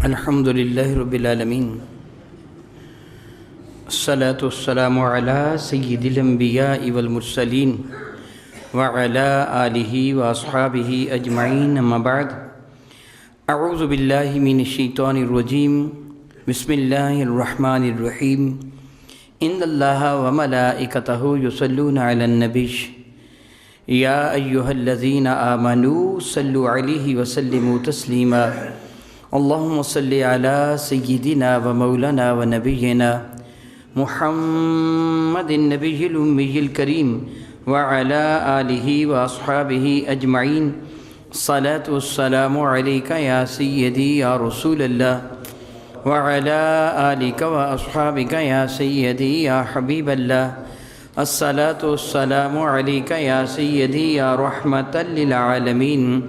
الحمد للہ رب العالمین الصلاة والسلام علی سید الانبیاء والمرسلین وعلی آلہ واصحابہ اجمعین اما بعد اعوذ باللہ من الشیطان الرجیم بسم اللہ الرحمن الرحیم ان اللہ وملائکتہ یصلون علی النبی یا ایہا الذین آمنوا صلوا علیہ وسلموا تسلیما اللہم صلی علی سیدنا و مولانا و نبینا محمد النبی الامی الکریم وعلی آلہ و اصحابہ اجمعین صلاة والسلام علیکہ یا سیدی یا رسول اللہ وعلی آلہ و اصحابہ یا سیدی یا حبیب اللہ الصلاة والسلام علیکہ یا سیدی یا رحمتا للعالمین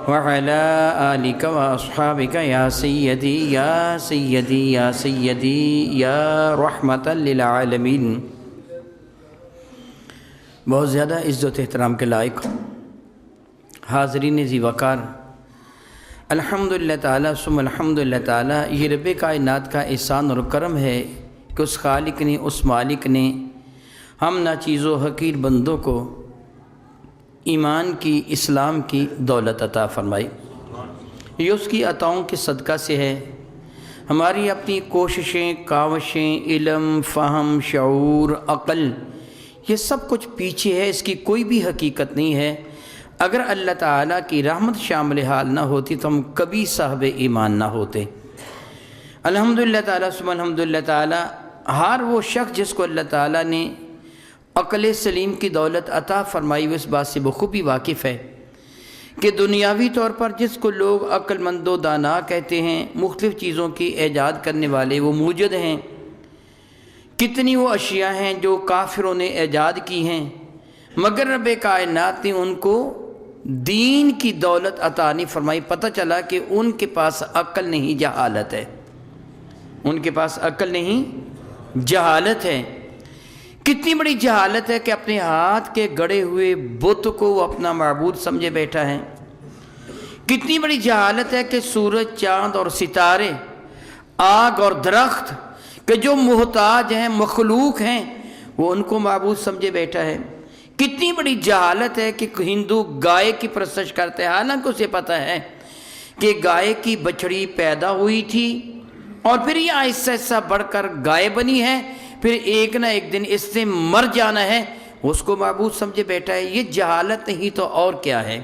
وعلی آلک و اصحابک یا سیدی یا سیدی یا سیدی یا رحمتا للعالمین۔ بہت زیادہ عزت احترام کے لائق حاضرین ذی وقار، الحمدللہ تعالیٰ ثم الحمدللہ تعالیٰ، یہ رب کائنات کا احسان اور کرم ہے کہ اس خالق نے، اس مالک نے ہم ناچیز و حقیر بندوں کو ایمان کی، اسلام کی دولت عطا فرمائی۔ یہ اس کی عطاؤں کے صدقہ سے ہے۔ ہماری اپنی کوششیں، کاوشیں، علم، فہم، شعور، عقل، یہ سب کچھ پیچھے ہے، اس کی کوئی بھی حقیقت نہیں ہے۔ اگر اللہ تعالیٰ کی رحمت شامل حال نہ ہوتی تو ہم کبھی صاحب ایمان نہ ہوتے۔ الحمدللہ تعالیٰ ثم الحمدللہ تعالیٰ، ہر وہ شخص جس کو اللہ تعالیٰ نے عقل سلیم کی دولت عطا فرمائی، وہ اس بات سے بخوبی واقف ہے کہ دنیاوی طور پر جس کو لوگ عقل مند و دانا کہتے ہیں، مختلف چیزوں کی ایجاد کرنے والے، وہ موجد ہیں۔ کتنی وہ اشیاء ہیں جو کافروں نے ایجاد کی ہیں، مگر رب کائنات نے ان کو دین کی دولت عطا نہیں فرمائی۔ پتہ چلا کہ ان کے پاس عقل نہیں، جہالت ہے۔ ان کے پاس عقل نہیں، جہالت ہے۔ کتنی بڑی جہالت ہے کہ اپنے ہاتھ کے گڑے ہوئے بت کو وہ اپنا معبود سمجھے بیٹھا ہے۔ کتنی بڑی جہالت ہے کہ سورج، چاند اور ستارے، آگ اور درخت کہ جو محتاج ہیں، مخلوق ہیں، وہ ان کو معبود سمجھے بیٹھا ہے۔ کتنی بڑی جہالت ہے کہ ہندو گائے کی پرستش کرتے ہیں، حالانکہ اسے پتہ ہے کہ گائے کی بچڑی پیدا ہوئی تھی اور پھر یہ آہستہ آہستہ بڑھ کر گائے بنی ہے، پھر ایک نہ ایک دن اس سے مر جانا ہے، اس کو معبود سمجھے بیٹھا ہے۔ یہ جہالت نہیں تو اور کیا ہے؟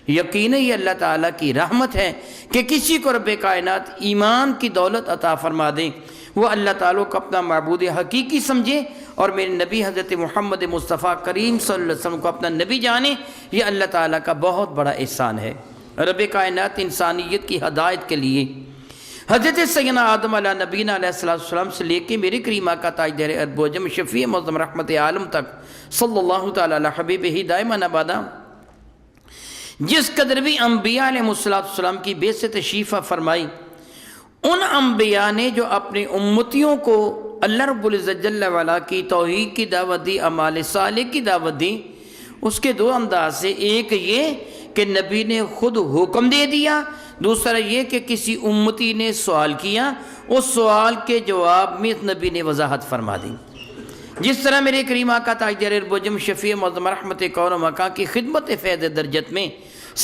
یقیناً یہ اللہ تعالیٰ کی رحمت ہے کہ کسی کو رب کائنات ایمان کی دولت عطا فرما دیں، وہ اللہ تعالیٰ کو اپنا معبود حقیقی سمجھے اور میرے نبی حضرت محمد مصطفیٰ کریم صلی اللہ علیہ وسلم کو اپنا نبی جانے۔ یہ اللہ تعالیٰ کا بہت بڑا احسان ہے۔ رب کائنات انسانیت کی ہدایت کے لیے حضرت سیدنا آدم علیہ نبینا علیہ السلام سے لے کے میرے کریم آقا تاجدار ارب و عجم شفیع معظم رحمت عالم تک صلی اللہ تعالیٰ علی حبیبہ دائما ابدا، جس قدر بھی انبیاء علیہ السلام کی بعثت تشریف فرمائی، ان انبیاء نے جو اپنی امتیوں کو اللہ رب العزت جل وعلا کی توحید کی دعوت دی، اعمال صالح کی دعوت دی، اس کے دو انداز سے، ایک یہ کہ نبی نے خود حکم دے دیا، دوسرا یہ کہ کسی امتی نے سوال کیا، اس سوال کے جواب میں نبی نے وضاحت فرما دی۔ جس طرح میرے کریم آقا تاجدار ارب و عجم شفیع معظم رحمت کون و مکان کی خدمت فیض درجت میں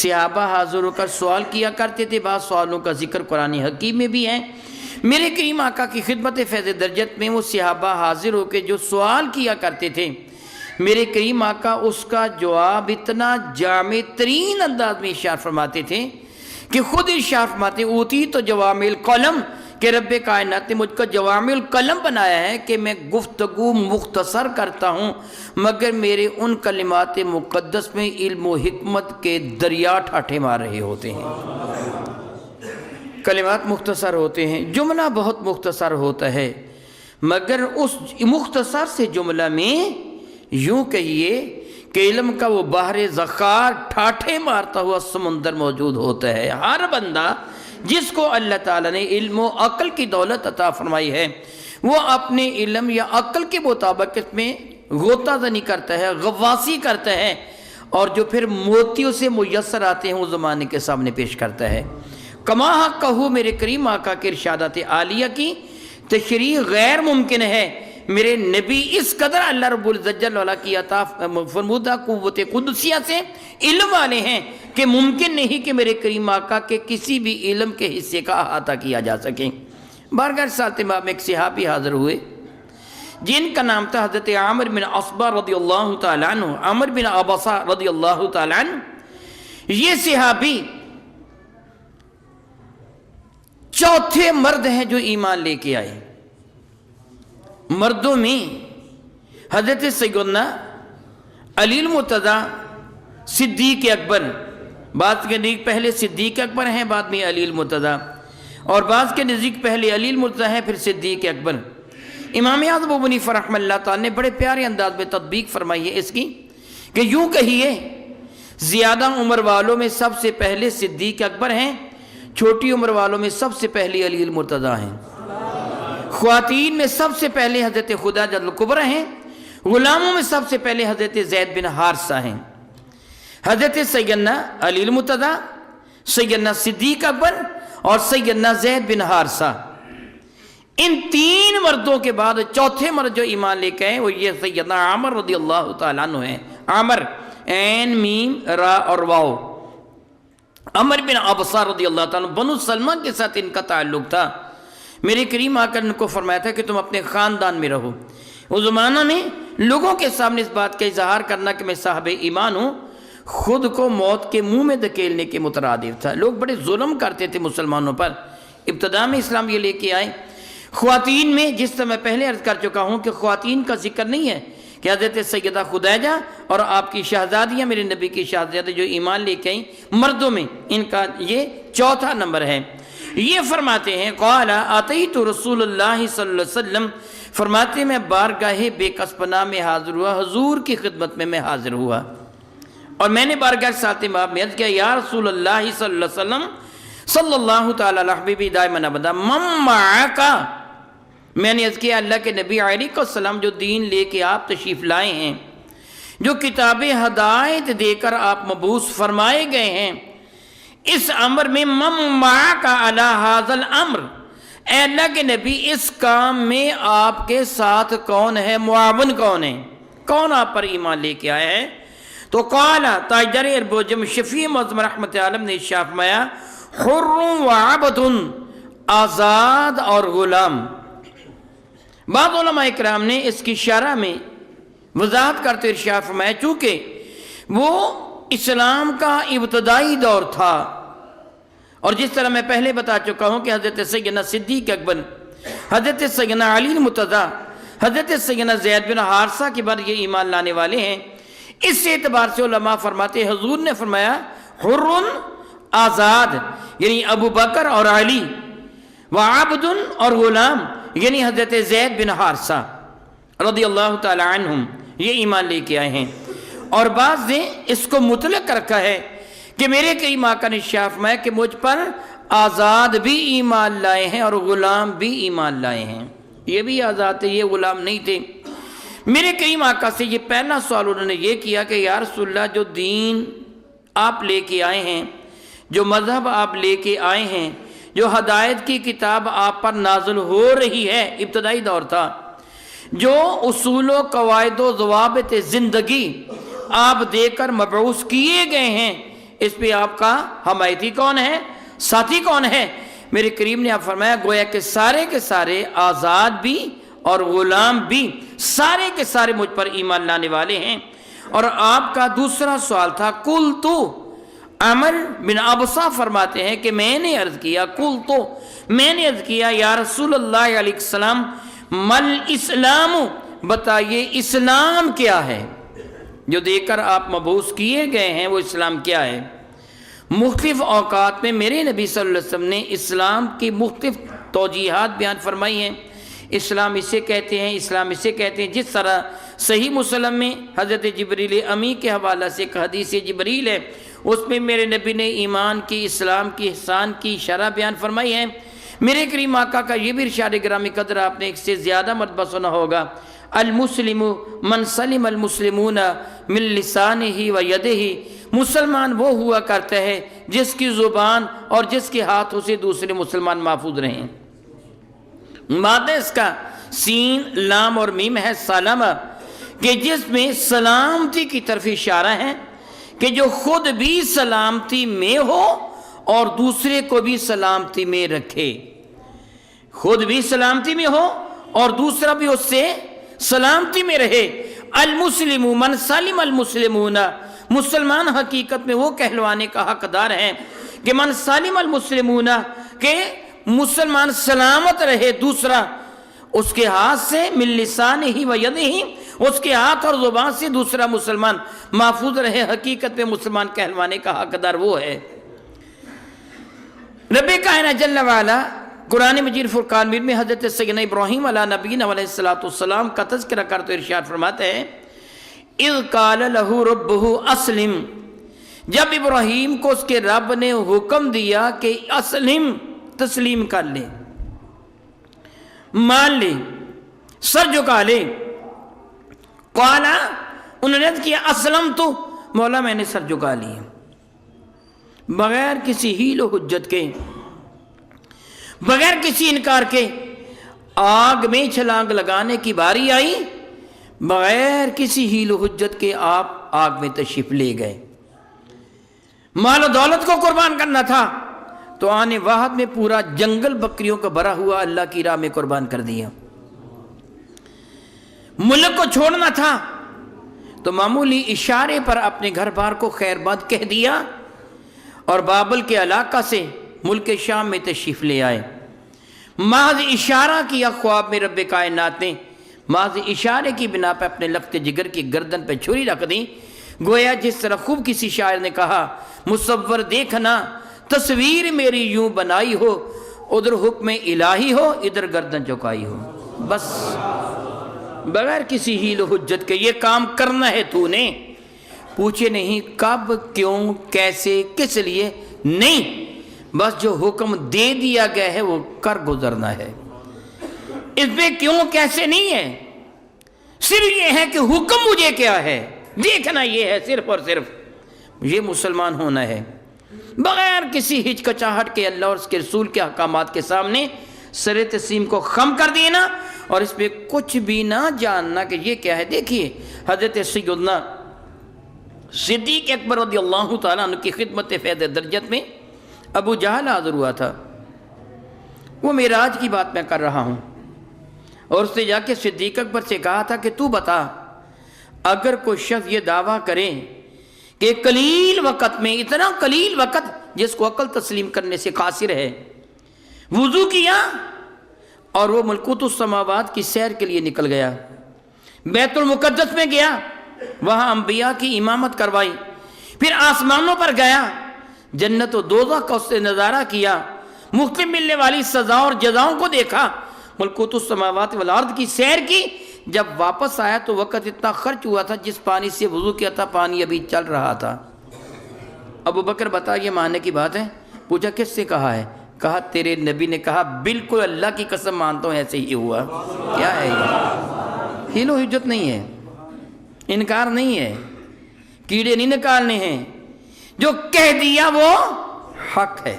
صحابہ حاضر ہو کر سوال کیا کرتے تھے۔ بعض سوالوں کا ذکر قرآن حکیم میں بھی ہے۔ میرے کریم آقا کی خدمت فیض درجت میں وہ صحابہ حاضر ہو کے جو سوال کیا کرتے تھے، میرے کریم آقا اس کا جواب اتنا جامع ترین انداز میں ارشاد فرماتے تھے کہ خود ارشاد فرماتے اوتی تو جوامع القلم، کہ رب کائنات نے مجھ کو جوامع القلم بنایا ہے کہ میں گفتگو مختصر کرتا ہوں، مگر میرے ان کلمات مقدس میں علم و حکمت کے دریا ٹھاٹھے مار رہے ہوتے ہیں۔ کلمات مختصر ہوتے ہیں، جملہ بہت مختصر ہوتا ہے، مگر اس مختصر سے جملہ میں یوں کہیے کہ علم کا وہ بحر ذخار ٹھاٹھے مارتا ہوا سمندر موجود ہوتا ہے۔ ہر بندہ جس کو اللہ تعالیٰ نے علم و عقل کی دولت عطا فرمائی ہے، وہ اپنے علم یا عقل کے مطابق اس میں غوطہ زنی کرتا ہے، غواصی کرتا ہے، اور جو پھر موتیوں سے میسر آتے ہیں وہ زمانے کے سامنے پیش کرتا ہے۔ کما حق کہو میرے کریم آقا کے ارشادات عالیہ کی تشریح غیر ممکن ہے۔ میرے نبی اس قدر اللہ رب العزت جل وعلا کی عطا فرمودہ قوت قدسیہ سے علم والے ہیں کہ ممکن نہیں کہ میرے کریم آقا کے کسی بھی علم کے حصے کا احاطہ کیا جا سکے۔ بارگاہ رسالت مآب میں ایک صحابی حاضر ہوئے جن کا نام تھا حضرت عامر بن عصبہ رضی اللہ تعالیٰ عنہ، عامر بن عبسہ رضی اللہ تعالیٰ عنہ۔ یہ صحابی چوتھے مرد ہیں جو ایمان لے کے آئے۔ مردوں میں حضرت سیدنا علی المرتضیٰ صدیق اکبر، بعض کے نزدیک پہلے صدیق اکبر ہیں بعد میں علی المرتضیٰ، اور بعض کے نزدیک پہلے علی المرتضیٰ ہیں پھر صدیق اکبر۔ امام اعظم ابو حنیفہ رحمہ اللہ تعالیٰ نے بڑے پیارے انداز میں تطبیق فرمائی ہے اس کی کہ یوں کہیے زیادہ عمر والوں میں سب سے پہلے صدیق اکبر ہیں، چھوٹی عمر والوں میں سب سے پہلے علی المرتضیٰ ہیں، خواتین میں سب سے پہلے حضرت خدیجہ الکبریٰ ہیں، غلاموں میں سب سے پہلے حضرت زید بن حارثہ ہیں۔ حضرت سیدنا علی المرتضیٰ، سیدنا صدیق اکبر اور سیدنا زید بن حارثہ، ان تین مردوں کے بعد چوتھے مرد جو ایمان لے کے آئے وہ یہ سیدنا عامر رضی اللہ تعالیٰ عنہ ہیں۔ عامر عین میم را اور واو، عمر بن عبسہ رضی اللہ تعالیٰ عنہ، بنو سلمہ کے ساتھ ان کا تعلق تھا۔ میرے کریم آقا نے ان کو فرمایا تھا کہ تم اپنے خاندان میں رہو۔ اس زمانہ میں لوگوں کے سامنے اس بات کا اظہار کرنا کہ میں صاحب ایمان ہوں خود کو موت کے منہ میں دھکیلنے کے مترادف تھا۔ لوگ بڑے ظلم کرتے تھے مسلمانوں پر۔ ابتدا میں اسلام یہ لے کے آئے۔ خواتین میں جس طرح میں پہلے عرض کر چکا ہوں کہ خواتین کا ذکر نہیں ہے کہ حضرت سیدہ خدیجہ اور آپ کی شہزادیاں میرے نبی کی شہزادی جو ایمان لے کے آئیں، مردوں میں ان کا یہ چوتھا نمبر ہے۔ یہ فرماتے ہیں قال اتیت رسول اللہ صلی اللہ علیہ وسلم، فرماتے میں بارگاہ بے کس پناہ میں حاضر ہوا، حضور کی خدمت میں حاضر ہوا، اور میں نے بارگاہ ساتھ مآب میں عرض کیا یا رسول اللہ صلی اللہ علیہ وسلم صلی اللہ تعالیٰ علیہ حبیبی دائما ابدا من معک، میں نے عرض کیا اللہ کے نبی علیہ السلام جو دین لے کے آپ تشریف لائے ہیں، جو کتاب ہدایت دے کر آپ مبعوث فرمائے گئے ہیں، اس امر میں من معک علی ھذا الامر، اے اللہ کے نبی اس کام میں آپ کے ساتھ کون ہے، معاون کون ہے، کون آپ پر ایمان لے کے آیا ہے؟ تو قال تاجر اربوجم شفیع معظم رحمت عالم نے ارشاد فرمایا حر و عبد، آزاد اور غلام۔ بعض علماء اکرام نے اس کی شرح میں وضاحت کرتے ارشاد فرمایا چونکہ وہ اسلام کا ابتدائی دور تھا، اور جس طرح میں پہلے بتا چکا ہوں کہ حضرت سیدنا صدیق اکبر، حضرت سیدنا علی المرتضیٰ، حضرت سیدنا زید بن حارثہ کے بعد یہ ایمان لانے والے ہیں۔ اس اعتبار سے علماء فرماتے حضور نے فرمایا حر آزاد یعنی ابو بکر اور علی، وعبد اور غلام یعنی حضرت زید بن حارثہ رضی اللہ تعالی عنہم، یہ ایمان لے کے آئے ہیں۔ اور بعض نے اس کو مطلق رکھا ہے کہ میرے کریم آقا نے ارشاد فرمایا کہ مجھ پر آزاد بھی ایمان لائے ہیں اور غلام بھی ایمان لائے ہیں، یہ بھی آزاد تھے، یہ غلام نہیں تھے۔ میرے کریم آقا سے یہ پہلا سوال انہوں نے یہ کیا کہ یا رسول اللہ جو دین آپ لے کے آئے ہیں، جو مذہب آپ لے کے آئے ہیں، جو ہدایت کی کتاب آپ پر نازل ہو رہی ہے، ابتدائی دور تھا، جو اصول و قواعد و ضوابط زندگی آپ دے کر مبعوث کیے گئے ہیں، اس پہ آپ کا حمایتی کون ہے، ساتھی کون ہے؟ میرے کریم نے آپ فرمایا گویا کہ سارے کے سارے آزاد بھی اور غلام بھی سارے کے سارے مجھ پر ایمان لانے والے ہیں۔ اور آپ کا دوسرا سوال تھا قلتو، عمر بن عبسہ فرماتے ہیں کہ میں نے عرض کیا قلتو، میں نے عرض کیا یا رسول اللہ علیہ السلام مل اسلام، بتائیے اسلام کیا ہے، جو دے کر آپ مبعوث کیے گئے ہیں وہ اسلام کیا ہے؟ مختلف اوقات میں میرے نبی صلی اللہ علیہ وسلم نے اسلام کی مختلف توجیحات بیان فرمائی ہیں۔ اسلام اسے کہتے ہیں، اسلام اسے کہتے ہیں، جس طرح صحیح مسلم میں حضرت جبریل امی کے حوالہ سے ایک حدیث جبریل ہے، اس میں میرے نبی نے ایمان کی، اسلام کی، احسان کی شرح بیان فرمائی ہے۔ میرے کریم آقا کا یہ بھی ارشاد گرامی قدر آپ نے ایک سے زیادہ مرتبہ سنا ہوگا، المسلم من سلم المسلمون من لسانہ و یدہ، مسلمان وہ ہوا کرتا ہے جس کی زبان اور جس کے ہاتھوں سے دوسرے مسلمان محفوظ رہیں۔ مادہ اس کا سین لام اور میم ہے سلام، کہ جس میں سلامتی کی طرف اشارہ ہے کہ جو خود بھی سلامتی میں ہو اور دوسرے کو بھی سلامتی میں رکھے، خود بھی سلامتی میں ہو اور دوسرا بھی اس سے سلامتی میں رہے۔ المسلم من سلم المسلمون، مسلمان حقیقت میں وہ کہلوانے کا حقدار ہے کہ من سلم المسلمون، کہ مسلمان سلامت رہے دوسرا اس کے ہاتھ سے، من لسانہ و یدہ، اس کے ہاتھ اور زبان سے دوسرا مسلمان محفوظ رہے۔ حقیقت میں مسلمان کہلوانے کا حقدار وہ ہے۔ رب کائنات جل وعلا قرآن مجید فرقان میں حضرت سیدنا ابراہیم علیہ نبینا علیہ السلام کا تذکرہ کرتے ارشاد فرماتے ہیں، اذ قال لہ ربہ اسلم، جب ابراہیم کو اس کے رب نے حکم دیا کہ اسلم، تسلیم کر لے، مان لے، سر جھکا لے، قال، انہوں نے کیا اسلم تو مولا میں نے سر جھکا لیا، بغیر کسی حیل و حجت کے، بغیر کسی انکار کے۔ آگ میں چھلانگ لگانے کی باری آئی، بغیر کسی حیل و حجت کے آپ آگ میں تشریف لے گئے۔ مال و دولت کو قربان کرنا تھا تو آنے واحد میں پورا جنگل بکریوں کا بھرا ہوا اللہ کی راہ میں قربان کر دیا۔ ملک کو چھوڑنا تھا تو معمولی اشارے پر اپنے گھر بار کو خیر باد کہہ دیا اور بابل کے علاقہ سے ملک شام میں تشریف لے آئے۔ محض اشارہ کیا خواب میں رب کائنات نے، محض اشارے کی بنا پہ اپنے لخت جگر کی گردن پہ چھری رکھ دی، گویا جس طرح خوب کسی شاعر نے کہا، مصور دیکھنا تصویر میری یوں بنائی ہو، ادھر حکم الہی ہو ادھر گردن چکائی ہو۔ بس بغیر کسی حیل و حجت کے یہ کام کرنا ہے تو نے، پوچھے نہیں کب، کیوں، کیسے، کس لیے، نہیں، بس جو حکم دے دیا گیا ہے وہ کر گزرنا ہے۔ اس میں کیوں کیسے نہیں ہے، صرف یہ ہے کہ حکم مجھے کیا ہے، دیکھنا یہ ہے صرف اور صرف۔ یہ مسلمان ہونا ہے، بغیر کسی ہچکچاہٹ کے اللہ اور اس کے رسول کے احکامات کے سامنے سر تسلیم کو خم کر دینا اور اس پہ کچھ بھی نہ جاننا کہ یہ کیا ہے۔ دیکھیے حضرت سیدنا صدیق اکبر رضی اللہ تعالیٰ عنہ کی خدمت فیض درجت میں ابو جہل حاضر ہوا تھا۔ وہ معراج کی بات میں کر رہا ہوں اور اس نے جا کے صدیق اکبر سے کہا تھا کہ تو بتا، اگر کوئی شخص یہ دعویٰ کرے کہ قلیل وقت میں، اتنا قلیل وقت جس کو عقل تسلیم کرنے سے قاصر ہے، وضو کیا اور وہ ملکوت السماوات کی سیر کے لیے نکل گیا، بیت المقدس میں گیا، وہاں انبیاء کی امامت کروائی، پھر آسمانوں پر گیا، جنت و دوزخ کا اس سے نظارہ کیا، مختلف ملنے والی سزا اور جزاؤں کو دیکھا، ملکوت السماوات والارض کی سیر کی، جب واپس آیا تو وقت اتنا خرچ ہوا تھا جس پانی سے وضو کیا تھا پانی ابھی چل رہا تھا۔ ابو بکر بتا یہ ماننے کی بات ہے؟ پوچھا کس سے کہا ہے؟ کہا تیرے نبی نے کہا۔ بالکل اللہ کی قسم مانتا ہوں ایسے ہی ہوا۔ کیا ہے یہ؟ حیل و حجت نہیں ہے، انکار نہیں ہے، کیڑے نہیں نکالنے ہیں، جو کہہ دیا وہ حق ہے،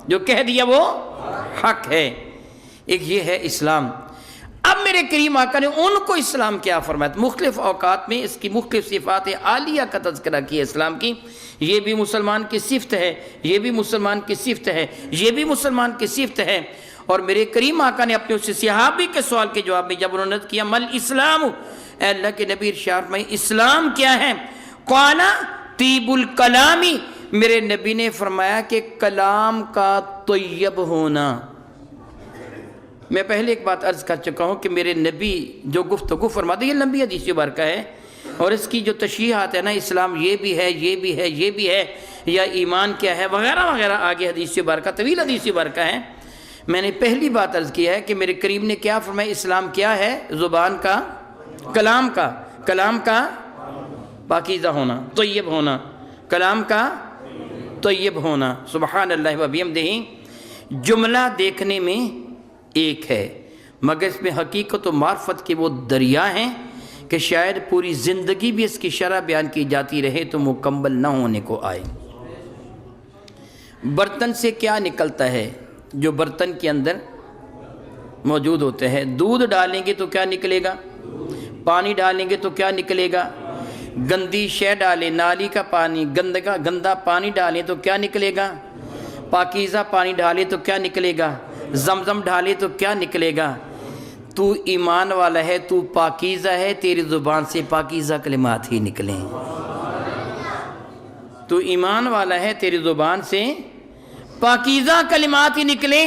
جو کہہ دیا وہ حق ہے۔ ایک یہ ہے اسلام۔ اب میرے کریم آقا نے ان کو اسلام کیا فرمایا؟ مختلف اوقات میں اس کی مختلف صفات عالیہ کا تذکرہ کیا اسلام کی۔ یہ بھی مسلمان کی صفت ہے، یہ بھی مسلمان کی صفت ہے، یہ بھی مسلمان کی صفت ہے۔ اور میرے کریم آقا نے اپنے اس صحابی کے سوال کے جواب میں جب انہوں نے کیا مل اسلام، اے اللہ کے نبی ارشاد میں اسلام کیا ہے؟ قال طیب الکلامی، میرے نبی نے فرمایا کہ کلام کا طیب ہونا۔ میں پہلے ایک بات عرض کر چکا ہوں کہ میرے نبی جو گفتگو فرماتے ہیں یہ لمبی حدیث مبارکہ ہے اور اس کی جو تشریحات ہے نا، اسلام یہ بھی ہے، یہ بھی ہے، یہ بھی ہے، یا ایمان کیا ہے وغیرہ وغیرہ، آگے حدیث مبارکہ طویل حدیث مبارکہ ہے۔ میں نے پہلی بات عرض کیا ہے کہ میرے کریم نے کیا فرمایا؟ اسلام کیا ہے؟ زبان کا، کلام کا پاکیزہ ہونا، طیب ہونا، کلام کا طیب ہونا۔ سبحان اللہ و بحمدہ۔ جملہ دیکھنے میں ایک ہے مگر اس میں حقیقت و معرفت کے وہ دریا ہیں کہ شاید پوری زندگی بھی اس کی شرح بیان کی جاتی رہے تو مکمل نہ ہونے کو آئے۔ برتن سے کیا نکلتا ہے؟ جو برتن کے اندر موجود ہوتے ہیں۔ دودھ ڈالیں گے تو کیا نکلے گا؟ پانی ڈالیں گے تو کیا نکلے گا؟ گندی شے ڈالیں، نالی کا پانی، گندا پانی ڈالیں تو کیا نکلے گا؟ پاکیزہ پانی ڈالیں تو کیا نکلے گا؟ زمزم ڈالیں تو کیا نکلے گا؟ تو ایمان والا ہے، تو پاکیزہ ہے، تیری زبان سے پاکیزہ کلمات ہی نکلیں۔ تو ایمان والا ہے، تیری زبان سے پاکیزہ کلمات ہی نکلیں،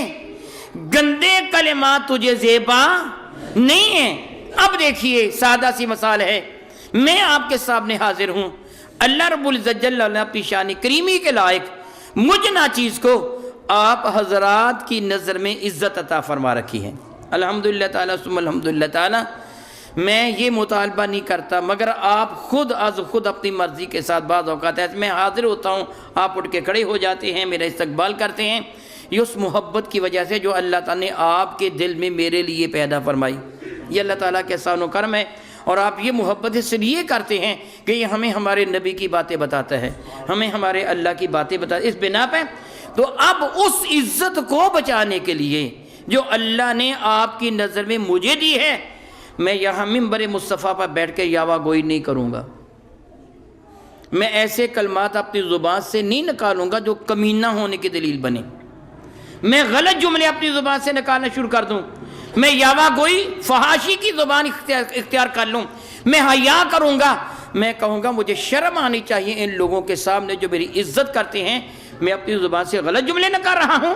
گندے کلمات تجھے زیبا نہیں ہیں۔ اب دیکھیے سادہ سی مثال ہے، میں آپ کے سامنے حاضر ہوں، اللہ رب العزت جل وعلا اپنی شان کریمی کے لائق مجھ ناچیز کو آپ حضرات کی نظر میں عزت عطا فرما رکھی ہے۔ الحمدللہ تعالیٰ ثم الحمدللہ تعالیٰ۔ میں یہ مطالبہ نہیں کرتا مگر آپ خود از خود اپنی مرضی کے ساتھ بعض اوقات ایسے میں حاضر ہوتا ہوں، آپ اٹھ کے کھڑے ہو جاتے ہیں، میرا استقبال کرتے ہیں۔ یہ اس محبت کی وجہ سے جو اللہ تعالیٰ نے آپ کے دل میں میرے لیے پیدا فرمائی، یہ اللہ تعالیٰ کے احسان و کرم ہے۔ اور آپ یہ محبت اس لیے کرتے ہیں کہ یہ ہمیں ہمارے نبی کی باتیں بتاتا ہے، ہمیں ہمارے اللہ کی باتیں بتاتا ہے، اس بنا پہ تو اب اس عزت کو بچانے کے لیے جو اللہ نے آپ کی نظر میں مجھے دی ہے، میں یہاں منبر مصطفیٰ پر بیٹھ کے یاوہ گوئی نہیں کروں گا، میں ایسے کلمات اپنی زبان سے نہیں نکالوں گا جو کمینہ ہونے کی دلیل بنے، میں غلط جملے اپنی زبان سے نکالنا شروع کر دوں، میں یاوہ گوئی فحاشی کی زبان اختیار کر لوں، میں حیا کروں گا، میں کہوں گا مجھے شرم آنی چاہیے ان لوگوں کے سامنے جو میری عزت کرتے ہیں، میں اپنی زبان سے غلط جملے نکال رہا ہوں۔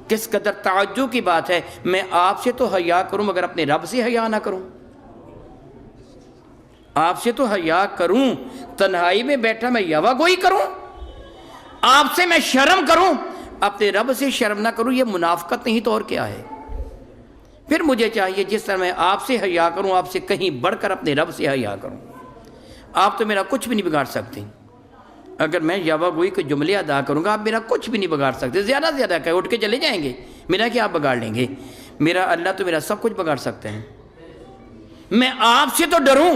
کس قدر تعجب کی بات ہے، میں آپ سے تو حیا کروں مگر اپنے رب سے حیا نہ کروں، آپ سے تو حیا کروں، تنہائی میں بیٹھا میں یاوہ گوئی کروں، آپ سے میں شرم کروں، اپنے رب سے شرم نہ کروں، یہ منافقت نہیں تو اور کیا ہے؟ پھر مجھے چاہیے جس طرح میں آپ سے حیا کروں، آپ سے کہیں بڑھ کر اپنے رب سے حیا کروں۔ آپ تو میرا کچھ بھی نہیں بگاڑ سکتے، اگر میں یاوہ گوئی کے جملے ادا کروں گا آپ میرا کچھ بھی نہیں بگاڑ سکتے، زیادہ سے زیادہ کہ اٹھ کے چلے جائیں گے، میرا کیا آپ بگاڑ لیں گے؟ میرا اللہ تو میرا سب کچھ بگاڑ سکتے ہیں۔ میں آپ سے تو ڈروں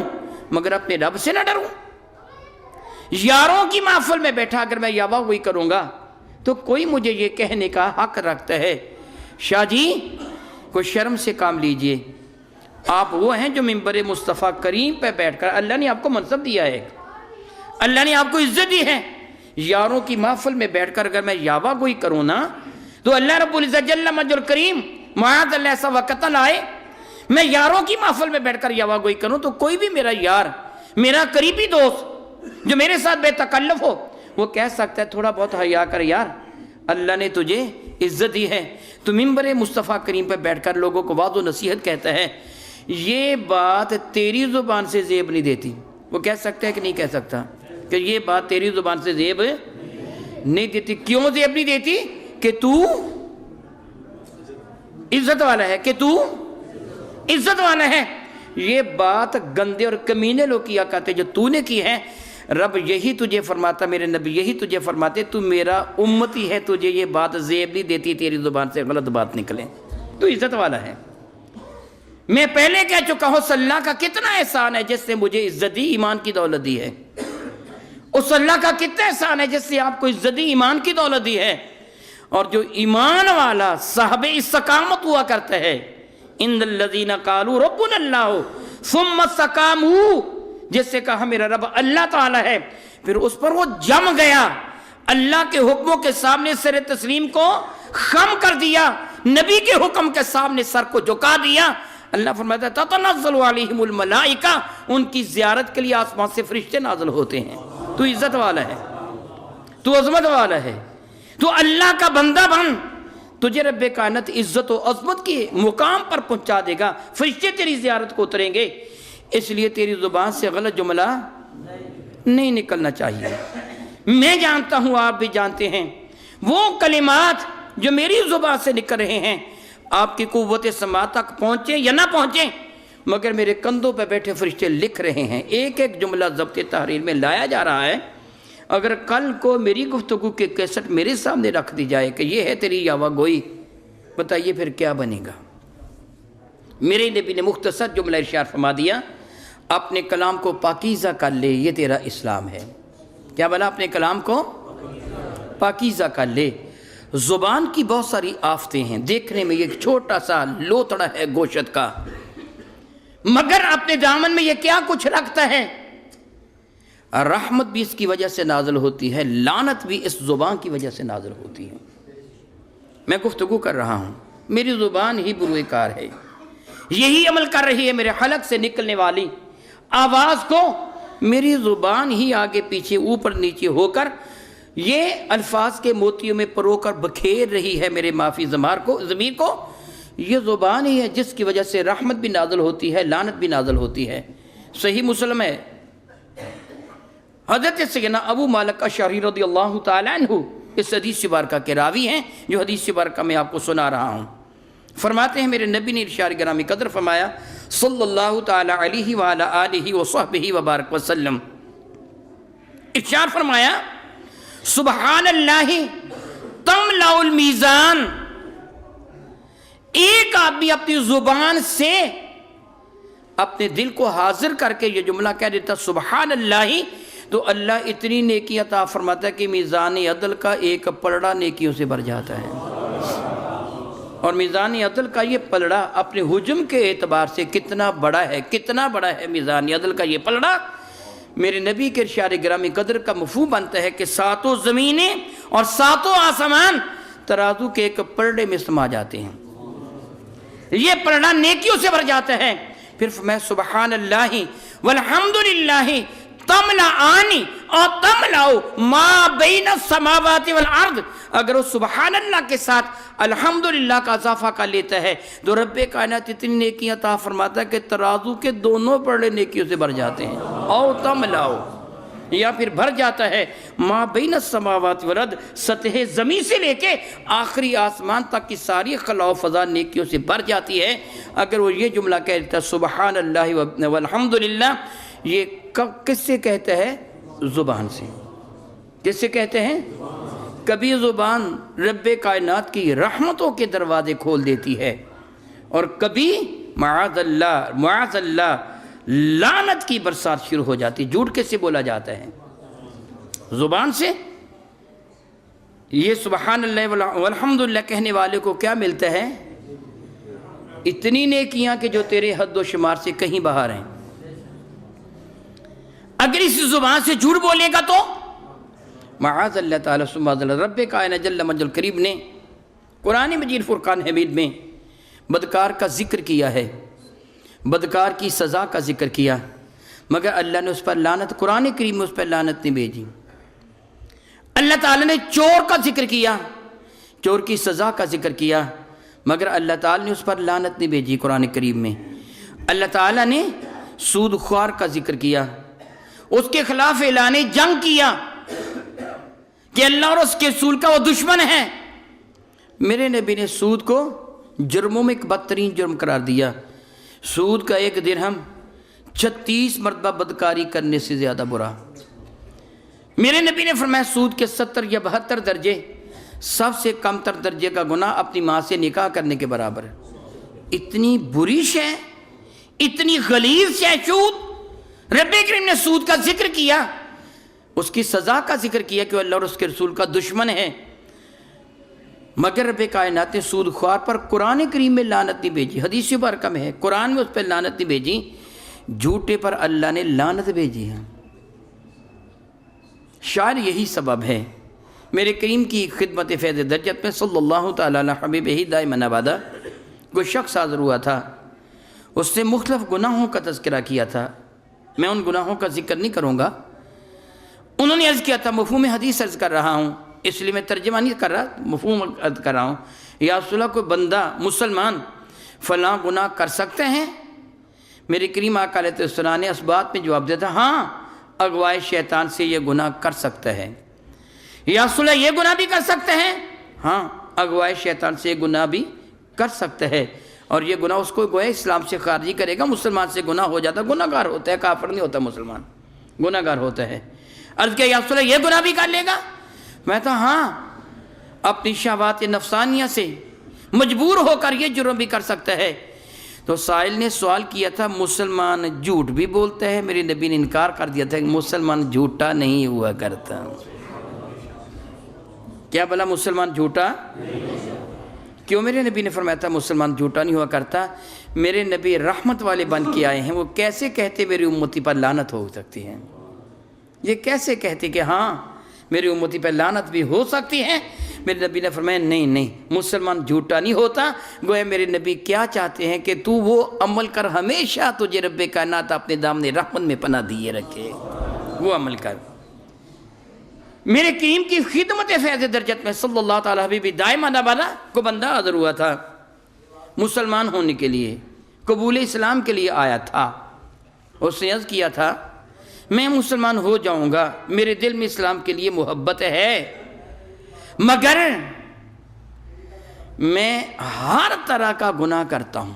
مگر اپنے رب سے نہ ڈروں۔ یاروں کی محفل میں بیٹھا اگر میں یاوہ گوئی کروں گا تو کوئی مجھے یہ کہنے کا حق رکھتا ہے شاہ جی کوئی شرم سے کام لیجئے، آپ وہ ہیں جو منبر مصطفیٰ کریم پہ بیٹھ کر اللہ نے آپ کو منصب دیا ہے، اللہ نے آپ کو عزت دی ہے، یاروں کی محفل میں بیٹھ کر اگر میں یاوہ گوئی کروں نا تو اللہ رب العزت جل مجد الکریم معاذ اللہ ایسا وقت لائے میں یاروں کی محفل میں بیٹھ کر یاوہ گوئی کروں تو کوئی بھی میرا یار، میرا قریبی دوست جو میرے ساتھ بے تکلف ہو وہ کہہ سکتا ہے تھوڑا بہت حیا کر یار، اللہ نے تجھے عزت دی ہے۔ تو منبر مصطفیٰ کریم پہ بیٹھ کر لوگوں کو وعظ و نصیحت کہتا ہے، یہ بات تیری زبان سے زیب نہیں دیتی، وہ کہہ سکتا ہے کہ نہیں کہہ سکتا کہ یہ بات تیری زبان سے زیب نہیں دیتی؟ کیوں زیب نہیں دیتی؟ کہ تو عزت والا ہے، کہ تو عزت والا ہے۔ یہ بات گندے اور کمینے لوگ کیا کرتے جو تو نے کی ہے، رب یہی تجھے فرماتا، میرے نبی یہی تجھے فرماتے، تو میرا امتی ہے، تجھے یہ بات زیب نہیں دیتی تیری زبان سے غلط بات نکلے، تو عزت والا ہے۔ میں پہلے کہہ چکا ہوں صلی اللہ کا کتنا احسان ہے جس نے مجھے عزت دی، ایمان کی دولت دی ہے، اس اللہ کا کتنا احسان ہے جس سے آپ کو عزت دی، ایمان کی دولت دی ہے۔ اور جو ایمان والا صاحب استقامت ہوا کرتا ہے، ان الذین قالوا ربنا اللہ ثم استقاموا، جس سے کہا میرا رب اللہ تعالی ہے، پھر اس پر وہ جم گیا، اللہ کے حکموں کے سامنے سر تسلیم کو خم کر دیا، نبی کے حکم کے سامنے سر کو جھکا دیا، اللہ فرماتا ہے تتنزل علیہم الملائکہ، ان کی زیارت کے لیے آسمان سے فرشتے نازل ہوتے ہیں۔ تو عزت والا ہے، تو عظمت والا ہے، تو اللہ کا بندہ بن، تجھے رب کائنات عزت و عظمت کے مقام پر پہنچا دے گا، فرشتے تیری زیارت کو اتریں گے۔ اس لیے تیری زبان سے غلط جملہ نہیں نکلنا چاہیے۔ میں جانتا ہوں، آپ بھی جانتے ہیں، وہ کلمات جو میری زبان سے نکل رہے ہیں آپ کی قوت سماعت تک پہنچیں یا نہ پہنچیں، مگر میرے کندھوں پہ بیٹھے فرشتے لکھ رہے ہیں، ایک ایک جملہ ضبط تحریر میں لایا جا رہا ہے۔ اگر کل کو میری گفتگو کے کیسٹ میرے سامنے رکھ دی جائے کہ یہ ہے تیری یاوہ گوئی، بتائیے پھر کیا بنے گا؟ میرے نبی نے مختصر جملہ ارشاد فرما دیا، اپنے کلام کو پاکیزہ کر لے، یہ تیرا اسلام ہے۔ کیا بولا؟ اپنے کلام کو پاکیزہ کر لے۔ زبان کی بہت ساری آفتیں ہیں، دیکھنے میں یہ چھوٹا سا لوتڑا ہے گوشت کا، مگر اپنے دامن میں یہ کیا کچھ رکھتا ہے۔ رحمت بھی اس کی وجہ سے نازل ہوتی ہے، لعنت بھی اس زبان کی وجہ سے نازل ہوتی ہے۔ میں گفتگو کر رہا ہوں، میری زبان ہی بروئے کار ہے، یہی عمل کر رہی ہے میرے حلق سے نکلنے والی آواز کو، میری زبان ہی آگے پیچھے اوپر نیچے ہو کر یہ الفاظ کے موتیوں میں پرو کر بکھیر رہی ہے میرے معافی ضمیر کو۔ یہ زبان ہی ہے جس کی وجہ سے رحمت بھی نازل ہوتی ہے، لعنت بھی نازل ہوتی ہے۔ صحیح مسلم ہے، حضرت سیدنا ابو مالک اشعری رضی اللہ تعالیٰ عنہ اس حدیث مبارکہ کے راوی ہیں جو حدیث مبارکہ میں آپ کو سنا رہا ہوں۔ فرماتے ہیں میرے نبی نے ارشاد گرامی قدر فرمایا صلی اللہ تعالیٰ علیہ وعلی آلہ وصحبہ وبارک وسلم، ارشاد فرمایا سبحان اللہ تملأ المیزان۔ ایک آدمی اپنی زبان سے اپنے دل کو حاضر کر کے یہ جملہ کہہ دیتا سبحان اللہ، تو اللہ اتنی نیکی عطا فرماتا ہے کہ میزان عدل کا ایک پلڑا نیکیوں سے بھر جاتا ہے۔ اور میزان عدل کا یہ پلڑا اپنے حجم کے اعتبار سے کتنا بڑا ہے میزان عدل کا یہ پلڑا، میرے نبی کے ارشاد گرامی قدر کا مفہوم بنتا ہے کہ ساتوں زمینیں اور ساتوں آسمان ترازو کے ایک پلڑے میں سما جاتے ہیں، یہ پلڑا نیکیوں سے بھر جاتا ہے۔ پھر میں سبحان اللہ والحمدللہ تملأانی اور تملأ ما بین السماوات والارض، اگر وہ سبحان اللہ کے ساتھ الحمدللہ کا اضافہ کر لیتا ہے تو رب کائنات اتنی نیکیاں عطا فرماتا ہے کہ ترازو کے دونوں پلڑے نیکیوں سے بھر جاتے ہیں۔ او تملأ، یا پھر بھر جاتا ہے ما بین السماوات والارض، سطح زمین سے لے کے آخری آسمان تک کی ساری خلا و فضا نیکیوں سے بھر جاتی ہے۔ اگر وہ یہ جملہ کہہ دیتا ہے سبحان اللہ والحمدللہ، یہ کس سے کہتا ہے؟ زبان سے۔ کس سے کہتے ہیں؟ کبھی زبان رب کائنات کی رحمتوں کے دروازے کھول دیتی ہے، اور کبھی معاذ اللہ لعنت کی برسات شروع ہو جاتی ہے۔ جھوٹ کس سے بولا جاتا ہے؟ زبان سے۔ یہ سبحان اللہ والحمدللہ کہنے والے کو کیا ملتا ہے؟ اتنی نیکیاں کہ جو تیرے حد و شمار سے کہیں باہر ہیں۔ اگر اس زبان سے جھوٹ بولے گا تو معاذ اللہ تعالیٰ ثم معاذ اللہ، رب کائنات جل مجدہ الکریم نے قرآن مجید فرقان حمید میں بدکار کا ذکر کیا ہے، بدکار کی سزا کا ذکر کیا، مگر اللہ نے اس پر لعنت، قرآن کریم میں اس پر لعنت نہیں بھیجی۔ اللہ تعالیٰ نے چور کا ذکر کیا، چور کی سزا کا ذکر کیا، مگر اللہ تعالیٰ نے اس پر لعنت نہیں بھیجی قرآن کریم میں۔ اللہ تعالیٰ نے سود خوار کا ذکر کیا، اس کے خلاف اعلان جنگ کیا کہ اللہ اور اس کے رسول کا وہ دشمن ہے۔ میرے نبی نے سود کو جرموں میں ایک بدترین جرم قرار دیا۔ سود کا ایک درہم 36 مرتبہ بدکاری کرنے سے زیادہ برا۔ میرے نبی نے فرمایا سود کے 70 یا 72 درجے، سب سے کم تر درجے کا گناہ اپنی ماں سے نکاح کرنے کے برابر ہے۔ اتنی بری شے، اتنی غلیظ شے سود۔ رب کریم نے سود کا ذکر کیا، اس کی سزا کا ذکر کیا کہ وہ اللہ اور اس کے رسول کا دشمن ہے، مگر رب کائنات نے سود خوار پر قرآن کریم میں لعنت نہیں بھیجی۔ حدیث مبارکہ میں ہے، قرآن میں اس پر لعنت نہیں بھیجی، جھوٹے پر اللہ نے لعنت بھیجی ہے۔ شاید یہی سبب ہے میرے کریم کی خدمت فیض درجت میں صلی اللہ تعالیٰ علیہ حبیبہ دائماً ابدا کوئی شخص حاضر ہوا تھا، اس نے مختلف گناہوں کا تذکرہ کیا تھا، میں ان گناہوں کا ذکر نہیں کروں گا۔ انہوں نے عرض کیا تھا، مفہوم حدیث عرض کر رہا ہوں، اس لیے میں ترجمہ نہیں کر رہا، مفہوم عرض کر رہا ہوں۔ یا رسول اللہ، کوئی بندہ مسلمان فلاں گناہ کر سکتے ہیں؟ میرے کریم آقا علیہ السلام نے اس بات میں جواب دیا تھا، ہاں اغوائے شیطان سے یہ گناہ کر سکتا ہے۔ یا رسول اللہ، یہ گناہ بھی کر سکتے ہیں؟ ہاں اغوائے شیطان سے یہ گناہ بھی کر سکتا ہے، اور یہ گناہ اس کو گویا اسلام سے خارجی کرے گا۔ مسلمان سے گناہ ہو جاتا، گناہ گار ہوتا ہے، کافر نہیں ہوتا، مسلمان گناہ گار ہوتا ہے۔ عرض کیا یا رسول اللہ، یہ گناہ بھی کر لے گا؟ میں تو ہاں، اپنی شہوات نفسانیہ سے مجبور ہو کر یہ جرم بھی کر سکتا ہے۔ تو سائل نے سوال کیا تھا مسلمان جھوٹ بھی بولتا ہے، میرے نبی نے انکار کر دیا تھا کہ مسلمان جھوٹا نہیں ہوا کرتا۔ کیا بلا مسلمان جھوٹا؟ کیوں میرے نبی نے فرمایا تھا مسلمان جھوٹا نہیں ہوا کرتا؟ میرے نبی رحمت والے بن کے آئے ہیں، وہ کیسے کہتے میری امتی پر لعنت ہو سکتی ہے؟ یہ کیسے کہتے کہ ہاں میری امتی پر لعنت بھی ہو سکتی ہے؟ میرے نبی نے فرمایا نہیں نہیں، مسلمان جھوٹا نہیں ہوتا۔ گویا میرے نبی کیا چاہتے ہیں کہ تو وہ عمل کر، ہمیشہ تجھے رب کائنات اپنے دامن رحمت میں پناہ دیے رکھے، وہ عمل کر۔ میرے کریم کی خدمت فیض درجت میں صلی اللہ تعالیٰ حبیبی دائمہ نبالا کو بندہ حاضر ہوا تھا، مسلمان ہونے کے لیے، قبول اسلام کے لیے آیا تھا۔ اس نے عرض کیا تھا میں مسلمان ہو جاؤں گا، میرے دل میں اسلام کے لیے محبت ہے، مگر میں ہر طرح کا گناہ کرتا ہوں۔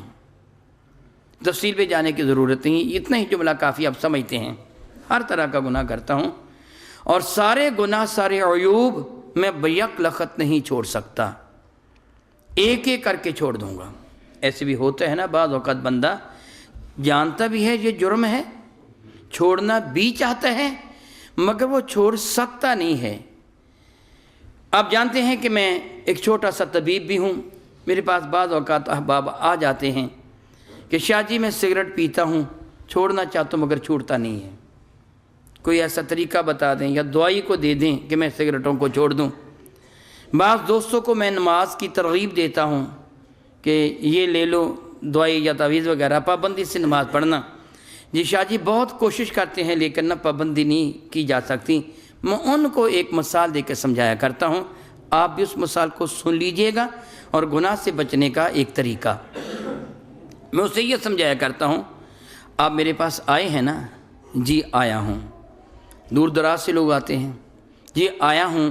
تفصیل پہ جانے کی ضرورت نہیں، اتنا ہی جملہ کافی آپ سمجھتے ہیں۔ ہر طرح کا گناہ کرتا ہوں اور سارے گناہ، سارے عیوب میں بیک لخت نہیں چھوڑ سکتا، ایک ایک کر کے چھوڑ دوں گا۔ ایسے بھی ہوتا ہے نا، بعض اوقات بندہ جانتا بھی ہے یہ جرم ہے، چھوڑنا بھی چاہتا ہے، مگر وہ چھوڑ سکتا نہیں ہے۔ آپ جانتے ہیں کہ میں ایک چھوٹا سا طبیب بھی ہوں، میرے پاس بعض اوقات احباب آ جاتے ہیں کہ شاہ جی میں سگریٹ پیتا ہوں، چھوڑنا چاہتا ہوں مگر چھوڑتا نہیں ہے، کوئی ایسا طریقہ بتا دیں یا دوائی کو دے دیں کہ میں سگریٹوں کو چھوڑ دوں۔ بعض دوستوں کو میں نماز کی ترغیب دیتا ہوں کہ یہ لے لو دوائی یا تعویذ وغیرہ، پابندی سے نماز پڑھنا۔ جی شاہ جی بہت کوشش کرتے ہیں لیکن نہ پابندی نہیں کی جا سکتی۔ میں ان کو ایک مثال دے کے سمجھایا کرتا ہوں، آپ بھی اس مثال کو سن لیجئے گا، اور گناہ سے بچنے کا ایک طریقہ میں اسے یہ سمجھایا کرتا ہوں۔ آپ میرے پاس آئے ہیں نا؟ جی آیا ہوں۔ دور دراز سے لوگ آتے ہیں، جی آیا ہوں۔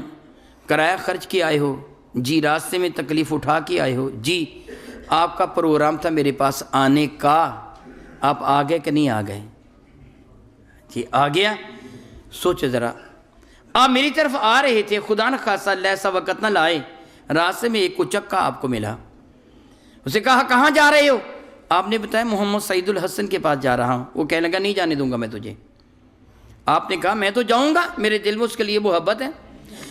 کرایہ خرچ کے آئے ہو؟ جی راستے میں تکلیف اٹھا کے آئے ہو؟ جی۔ آپ کا پروگرام تھا میرے پاس آنے کا، آپ آ گئے کہ نہیں آ گئے؟ جی آ گیا۔ سوچے ذرا، آپ میری طرف آ رہے تھے، خدا نخواستہ اللہ ایسا وقت نہ لائے، راستے میں ایک کچکا آپ کو ملا، اسے کہا کہاں جا رہے ہو؟ آپ نے بتایا محمد سعید الحسن کے پاس جا رہا ہوں۔ وہ کہنے لگا نہیں جانے دوں گا میں تجھے۔ آپ نے کہا میں تو جاؤں گا، میرے دل میں اس کے لیے محبت ہے،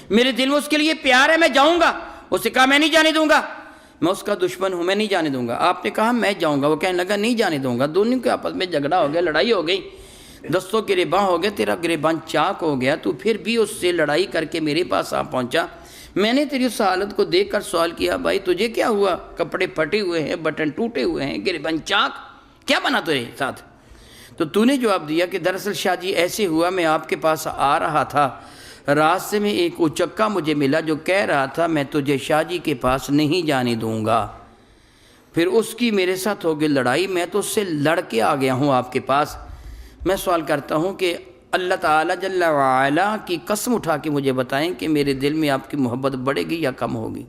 میرے دل میں اس کے لیے پیار ہے، میں جاؤں گا۔ اسے کہا میں نہیں جانے دوں گا، میں اس کا دشمن ہوں، میں نہیں جانے دوں گا۔ آپ نے کہا میں جاؤں گا، وہ کہنے لگا نہیں جانے دوں گا۔ دونوں کے آپس میں جھگڑا ہو گیا، لڑائی ہو گئی، دستوں گریباں ہو گئے، تیرا گریبان چاک ہو گیا، تو پھر بھی اس سے لڑائی کر کے میرے پاس آ پہنچا۔ میں نے تیری اس حالت کو دیکھ کر سوال کیا بھائی تجھے کیا ہوا؟ کپڑے پھٹے ہوئے ہیں، بٹن ٹوٹے ہوئے ہیں، گریبان چاک، کیا بنا تیرے ساتھ؟ تو نے جواب دیا کہ دراصل شاہ جی ایسے ہوا، میں آپ کے پاس آ رہا تھا، راستے میں ایک اچکا مجھے ملا جو کہہ رہا تھا میں تجھے شاہ جی کے پاس نہیں جانے دوں گا۔ پھر اس کی میرے ساتھ ہو گئی لڑائی، میں تو اس سے لڑ کے آ گیا ہوں آپ کے پاس۔ میں سوال کرتا ہوں کہ اللہ تعالیٰ جل وعلا کی قسم اٹھا کے مجھے بتائیں کہ میرے دل میں آپ کی محبت بڑھے گی یا کم ہوگی؟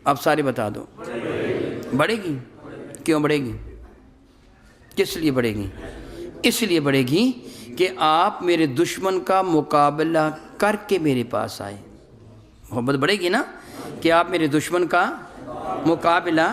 آپ سارے بتا دو۔ بڑھے گی۔ کیوں بڑھے گی؟ کس لیے بڑھے گی؟ اس لیے بڑھے گی کہ آپ میرے دشمن کا مقابلہ کر کے میرے پاس آئے۔ محبت بڑھے گی نا کہ آپ میرے دشمن کا مقابلہ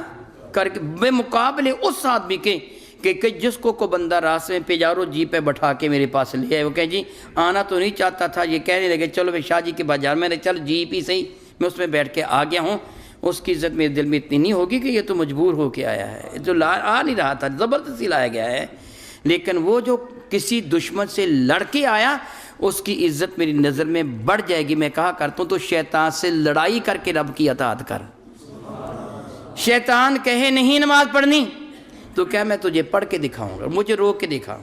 کر کے، بے مقابلے اس آدمی کے کہ جس کو بندہ راستے میں پیجارو جی پہ بٹھا کے میرے پاس لے آئے، وہ کہے جی آنا تو نہیں چاہتا تھا، یہ کہنے لگے چلو میں شاہ جی کے بازار میں نے چل جی پی صحیح، میں اس میں بیٹھ کے آ گیا ہوں۔ اس کی عزت میرے دل میں اتنی نہیں ہوگی کہ یہ تو مجبور ہو کے آیا ہے، جو آ نہیں رہا تھا، زبردستی لایا گیا ہے، لیکن وہ جو کسی دشمن سے لڑ کے آیا اس کی عزت میری نظر میں بڑھ جائے گی۔ میں کہا کرتا ہوں تو شیطان سے لڑائی کر کے رب کی اطاعت کر۔ شیطان کہے نہیں نماز پڑھنی تو کیا میں تجھے پڑھ کے دکھاؤں گا، مجھے روک کے دکھا۔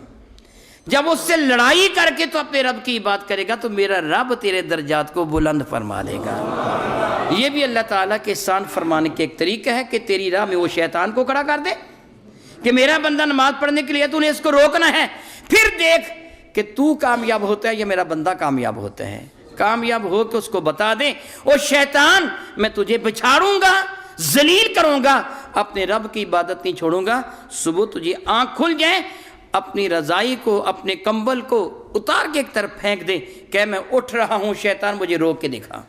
جب اس سے لڑائی کر کے تو اپنے رب کی بات کرے گا تو میرا رب تیرے درجات کو بلند فرما دے گا۔ یہ بھی اللہ تعالیٰ کے احسان فرمانے کے ایک طریقہ ہے کہ تیری راہ میں وہ شیطان کو کھڑا کر دے کہ میرا بندہ نماز پڑھنے کے لیے تو نے اس کو روکنا ہے، پھر دیکھ کہ تو کامیاب ہوتا ہے یا میرا بندہ کامیاب ہوتا ہے۔ کامیاب ہو کے اس کو بتا دے او شیطان میں تجھے بچھاڑوں گا، ذلیل کروں گا، اپنے رب کی عبادت نہیں چھوڑوں گا۔ صبح تجھے آنکھ کھل جائے، اپنی رضائی کو اپنے کمبل کو اتار کے ایک طرف پھینک دے کہ میں اٹھ رہا ہوں، شیطان مجھے روک کے دکھا۔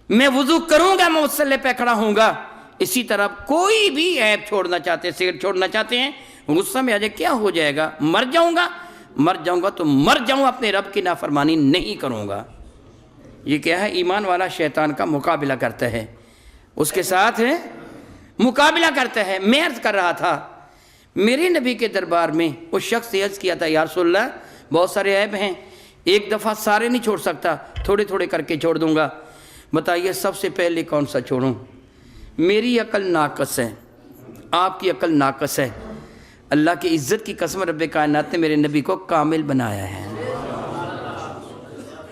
میں وضو کروں گا، میں مصلی پہ کھڑا ہوں گا۔ اسی طرح کوئی بھی عیب چھوڑنا چاہتے ہیں، سگریٹ چھوڑنا چاہتے ہیں، غصہ میں آ جائے کیا ہو جائے گا؟ مر جاؤں گا تو مر جاؤں، اپنے رب کی نافرمانی نہیں کروں گا۔ یہ کیا ہے؟ ایمان والا شیطان کا مقابلہ کرتا ہے، اس کے ساتھ مقابلہ کرتا ہے۔ میں عرض کر رہا تھا میرے نبی کے دربار میں اس شخص سے عرض کیا تھا، یا رسول اللہ بہت سارے عیب ہیں، ایک دفعہ سارے نہیں چھوڑ سکتا، تھوڑے تھوڑے کر کے چھوڑ دوں گا، بتائیے سب سے پہلے کون سا چھوڑوں؟ میری عقل ناقص ہے، آپ کی عقل ناقص ہے، اللہ کی عزت کی قسم رب کائنات نے میرے نبی کو کامل بنایا ہے۔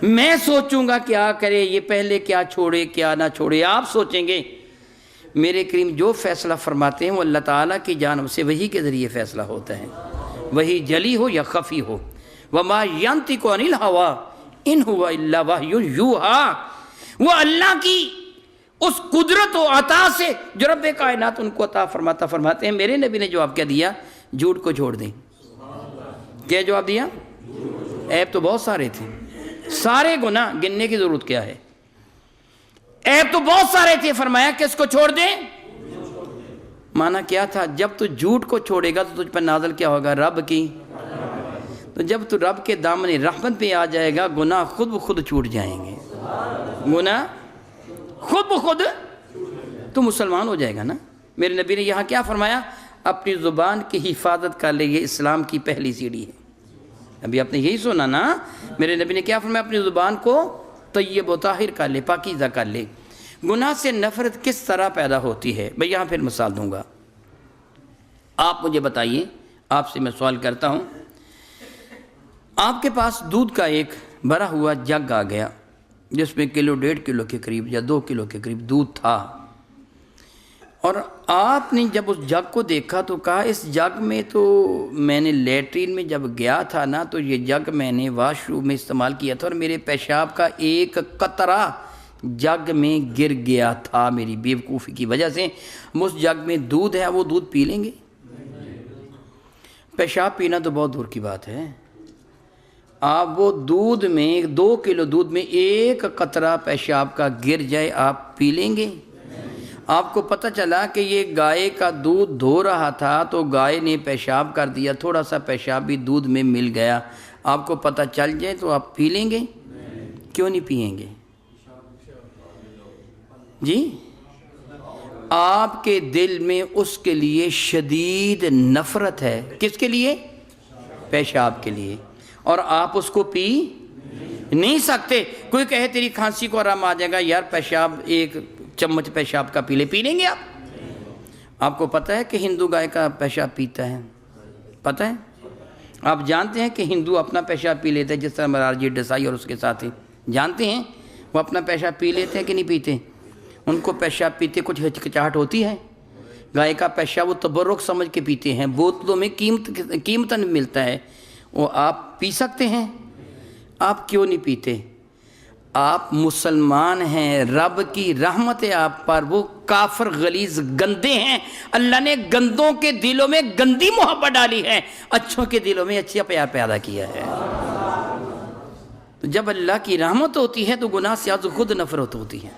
میں سوچوں گا کیا کرے، یہ پہلے کیا چھوڑے کیا نہ چھوڑے، آپ سوچیں گے۔ میرے کریم جو فیصلہ فرماتے ہیں وہ اللہ تعالیٰ کی جانب سے وحی کے ذریعے فیصلہ ہوتا ہے، وحی جلی ہو یا خفی ہو۔ وَمَا يَنطِقُ عَنِ الْهَوَىٰ إِنْ هُوَ إِلَّا وَحْيٌ يُوحَىٰ، وہ اللہ کی اس قدرت و عطا سے جو رب کائنات ان کو عطا فرماتے ہیں۔ میرے نبی نے جواب کیا دیا؟ جھوٹ کو چھوڑ دیں۔ کیا جواب دیا؟ عیب تو بہت سارے تھے، سارے گناہ گننے کی ضرورت کیا ہے، عیب تو بہت سارے تھے، فرمایا کس کو چھوڑ دیں؟ مانا کیا تھا؟ جب تو جھوٹ کو چھوڑے گا تو تجھ پر نازل کیا ہوگا؟ رب کی۔ تو جب تو رب کے دامن رحمت پہ آ جائے گا، گناہ خود بخود چھوٹ جائیں گے، گناہ خود بخود تو مسلمان ہو جائے گا نا۔ میرے نبی نے یہاں کیا فرمایا؟ اپنی زبان کی حفاظت کر لے، یہ اسلام کی پہلی سیڑھی ہے۔ ابھی آپ نے یہی سنا نا، میرے نبی نے کیا فرمایا؟ اپنی زبان کو طیب و طاہر کر لے، پاکیزہ کر لے۔ گناہ سے نفرت کس طرح پیدا ہوتی ہے؟ میں یہاں پھر مثال دوں گا، آپ مجھے بتائیے، آپ سے میں سوال کرتا ہوں، آپ کے پاس دودھ کا ایک بھرا ہوا جگ آ گیا جس میں 1.5 کلو کے قریب یا 2 کلو کے قریب دودھ تھا، اور آپ نے جب اس جگ کو دیکھا تو کہا اس جگ میں تو میں نے لیٹرین میں جب گیا تھا نا تو یہ جگ میں نے واش روم میں استعمال کیا تھا، اور میرے پیشاب کا ایک قطرہ جگ میں گر گیا تھا، میری بیوقوفی کی وجہ سے۔ اس جگ میں دودھ ہے، وہ دودھ پی لیں گے؟ پیشاب پینا تو بہت دور کی بات ہے، آپ وہ دودھ میں 2 کلو دودھ میں ایک قطرہ پیشاب کا گر جائے، آپ پی لیں گے؟ آپ کو پتہ چلا کہ یہ گائے کا دودھ دھو رہا تھا تو گائے نے پیشاب کر دیا، تھوڑا سا پیشاب بھی دودھ میں مل گیا، آپ کو پتہ چل جائے تو آپ پی لیں گے؟ کیوں نہیں پئیں گے جی؟ آپ کے دل میں اس کے لیے شدید نفرت ہے، کس کے لیے؟ پیشاب کے لیے، اور آپ اس کو پی نہیں سکتے۔ کوئی کہے تیری کھانسی کو آرام آ جائے گا، یار پیشاب 1 چمچ پیشاب کا پی لے، پی لیں گے آپ؟ آپ کو پتہ ہے کہ ہندو گائے کا پیشاب پیتا ہے؟ پتہ ہے؟ آپ جانتے ہیں کہ ہندو اپنا پیشاب پی لیتے ہیں، جس طرح مرارجی ڈسائی اور اس کے ساتھی جانتے ہیں وہ اپنا پیشاب پی لیتے ہیں کہ نہیں پیتے؟ ان کو پیشاب پیتے کچھ ہچکچاہٹ ہوتی ہے؟ گائے کا پیشاب وہ تبرک سمجھ کے پیتے ہیں، بوتلوں میں قیمتاً ملتا ہے، وہ آپ پی سکتے ہیں؟ آپ کیوں نہیں پیتے؟ آپ مسلمان ہیں، رب کی رحمت ہے آپ پر، وہ کافر غلیظ گندے ہیں، اللہ نے گندوں کے دلوں میں گندی محبت ڈالی ہے، اچھوں کے دلوں میں اچھا پیار پیدا کیا ہے۔ تو جب اللہ کی رحمت ہوتی ہے تو گناہ سے خود نفرت ہوتی ہے،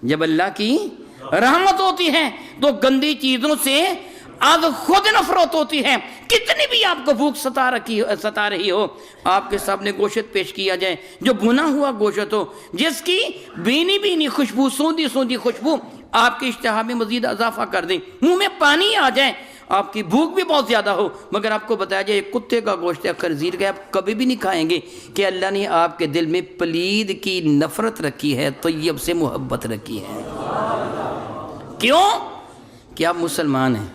جب اللہ کی رحمت ہوتی ہے تو گندی چیزوں سے آج خود نفرت ہوتی ہے۔ کتنی بھی آپ کو بھوک ستا رہی ہو، آپ کے سامنے گوشت پیش کیا جائے جو بھنا ہوا گوشت ہو، جس کی بینی خوشبو، سوندھی خوشبو آپ کی اشتہا میں مزید اضافہ کر دیں، منہ میں پانی آ جائے، آپ کی بھوک بھی بہت زیادہ ہو، مگر آپ کو بتایا جائے یہ کتے کا گوشت ہے، خنزیر کا، آپ کبھی بھی نہیں کھائیں گے کہ اللہ نے آپ کے دل میں پلید کی نفرت رکھی ہے، طیب سے محبت رکھی ہے۔ کیوں؟ کہ آپ مسلمان ہیں،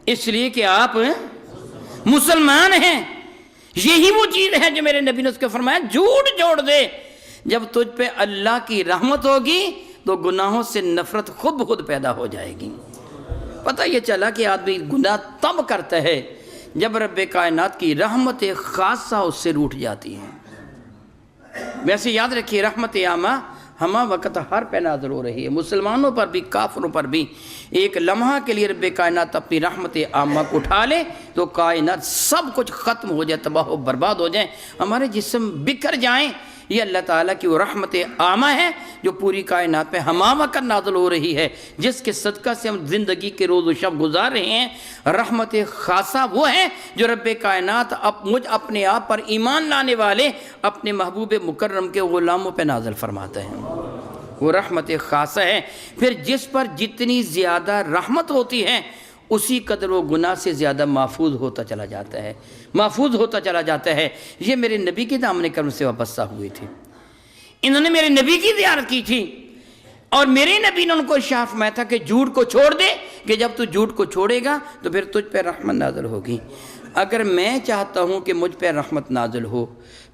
اس لیے کہ آپ مسلمان ہیں۔ یہی وہ چیز ہے جو میرے نبی نے اس کو فرمایا جھوٹ جوڑ دے، جب تجھ پہ اللہ کی رحمت ہوگی تو گناہوں سے نفرت خود بخود پیدا ہو جائے گی۔ پتہ یہ چلا کہ آدمی گناہ تب کرتا ہے جب رب کائنات کی رحمت خاصہ اس سے روٹھ جاتی ہے۔ ویسے یاد رکھیے رحمت عامہ ہمہ وقت ہر پہ نازل ہو رہی ہے، مسلمانوں پر بھی کافروں پر بھی۔ ایک لمحہ کے لیے رب کائنات اپنی رحمت عامہ کو اٹھا لے تو کائنات سب کچھ ختم ہو جائے، تباہ و برباد ہو جائے، ہمارے جسم بکھر جائیں، یہ اللہ تعالیٰ کی وہ رحمت عامہ ہے جو پوری کائنات پہ ہمہ وقت نازل ہو رہی ہے، جس کے صدقہ سے ہم زندگی کے روز و شب گزار رہے ہیں۔ رحمت خاصہ وہ ہے جو رب کائنات مجھ اپنے آپ پر ایمان لانے والے اپنے محبوب مکرم کے غلاموں پہ نازل فرماتا ہے، وہ رحمت خاصہ ہے۔ پھر جس پر جتنی زیادہ رحمت ہوتی ہے اسی قدر وہ گناہ سے زیادہ محفوظ ہوتا چلا جاتا ہے، محفوظ ہوتا چلا جاتا ہے۔ یہ میرے نبی کے دامن کرم سے وابستہ ہوئے تھے، انہوں نے میرے نبی کی زیارت کی تھی، اور میرے نبی نے ان کو ارشاد فرمایا تھا کہ جھوٹ کو چھوڑ دے، کہ جب تو جھوٹ کو چھوڑے گا تو پھر تجھ پہ رحمت نازل ہوگی۔ اگر میں چاہتا ہوں کہ مجھ پہ رحمت نازل ہو،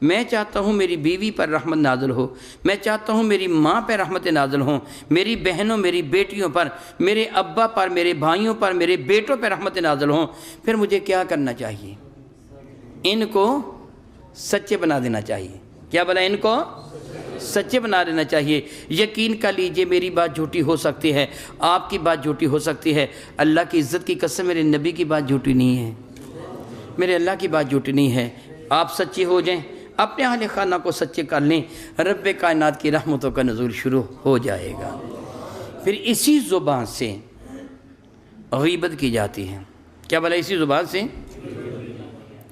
میں چاہتا ہوں میری بیوی پر رحمت نازل ہو، میں چاہتا ہوں میری ماں پہ رحمت نازل ہوں، میری بہنوں میری بیٹیوں پر، میرے ابا پر، میرے بھائیوں پر، میرے بیٹوں پہ رحمت نازل ہوں، پھر مجھے کیا کرنا چاہیے؟ ان کو سچے بنا دینا چاہیے۔ کیا بلا؟ ان کو سچے بنا دینا چاہیے۔ یقین کر لیجئے میری بات جھوٹی ہو سکتی ہے، آپ کی بات جھوٹی ہو سکتی ہے، اللہ کی عزت کی قسم میرے نبی کی بات جھوٹی نہیں ہے، میرے اللہ کی بات جھوٹی نہیں ہے۔ آپ سچے ہو جائیں، اپنے اہل خانہ کو سچے کر لیں، رب کائنات کی رحمتوں کا نزول شروع ہو جائے گا۔ پھر اسی زبان سے غیبت کی جاتی ہے۔ کیا بلا؟ اسی زبان سے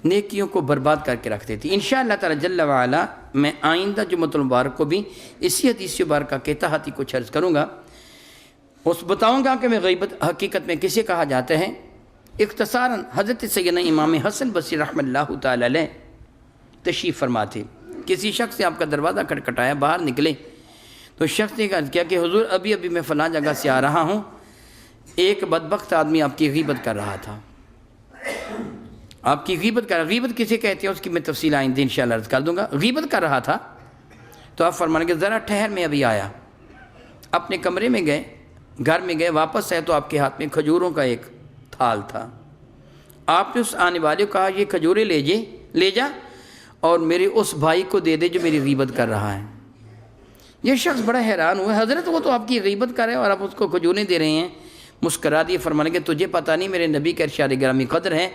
نیکیوں کو برباد کر کے رکھ دیتی۔ انشاءاللہ تعالی جل وعلا میں آئندہ جمعۃ المبارک کو بھی اسی حدیث مبارکہ کے تحت ہی کچھ عرض کروں گا، اس بتاؤں گا کہ میں غیبت حقیقت میں کسے کہا جاتا ہے۔ اختصاراً حضرت سیدنا امام حسن بصری رحمۃ اللہ تعالی علیہ تشریف فرما تھے۔ کسی شخص نے آپ کا دروازہ کھٹکھٹایا، باہر نکلے تو شخص نے کہا کہ حضور ابھی میں فلاں جگہ سے آ رہا ہوں، ایک بدبخت آدمی آپ کی غیبت کر رہا تھا، آپ کی غیبت کر رہا۔ غیبت کسے کہتے ہیں اس کی میں تفصیل آئندہ انشاءاللہ عرض کر دوں گا۔ غیبت کر رہا تھا تو آپ فرمانے کہ ذرا ٹھہر، میں ابھی آیا۔ اپنے کمرے میں گئے، گھر میں گئے، واپس آئے تو آپ کے ہاتھ میں کھجوروں کا ایک تھال تھا۔ آپ نے اس آنے والے کو کہا یہ کھجوریں لے جا اور میرے اس بھائی کو دے دے جو میری غیبت کر رہا ہے۔ یہ شخص بڑا حیران ہوا، حضرت وہ تو آپ کی غیبت کر رہے ہیں اور آپ اس کو کھجوریں دے رہے ہیں۔ مسکرا دیے، فرمانے کہ تجھے پتہ نہیں میرے نبی کا ارشاد گرامی قدر ہے،